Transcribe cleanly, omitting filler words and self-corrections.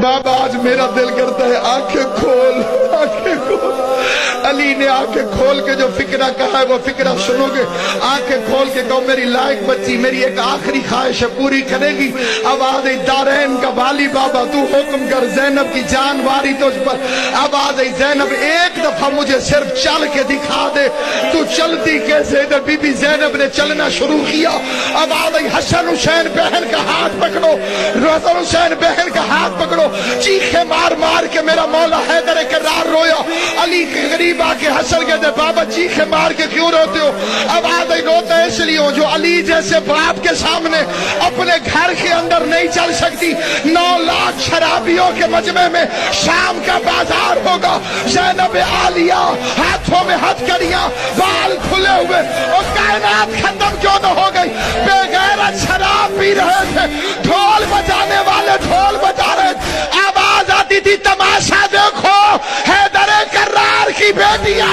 बाबा आज मेरा दिल करता है आंखें खोल, आंखें खोल। अली ने आंखें खोल के जो फिक्रा कहा है वो फिक्रा सुनोगे। आंखें खोल के कहो मेरी लायक बच्ची मेरी एक आखिरी ख्वाहिश है पूरी करेगी। आवाज दारैन का वाली बाबा तू हुक्म कर, ज़ैनब की जान वारी तुझ पर। आवाज ज़ैनब एक दफा मुझे सिर्फ चल के दिखा दे, तू चलती कैसे? तो बीबी ज़ैनब ने चलना शुरू किया। आवाज हसन हुसैन बहन का हाथ पकड़ो, हसन हुसैन बहन का हाथ पकड़ो। चीखे मार मार के मेरा मौला हैदर करार रोया। अली के गरीब आके हसन कहते बाबा चीखे मार के क्यों रोते हो? आवाज रोता है इसलिए हो जो अली जैसे बाप के सामने अपने घर के अंदर नहीं चल सकती। 9 लाख शराबियों के मजमे में शाम का बाजार होगा। ज़ैनब आलिया हाथों में हथकड़ियां, बाल खुले हुए, और कायनात खत्म क्यों न हो गई? बेगैरत शराब पी रहे थे, ढोल बजाने वाले ढोल बजा रहे थे। आवाज आती थी तमाशा देखो हैदर करार की बेटियां।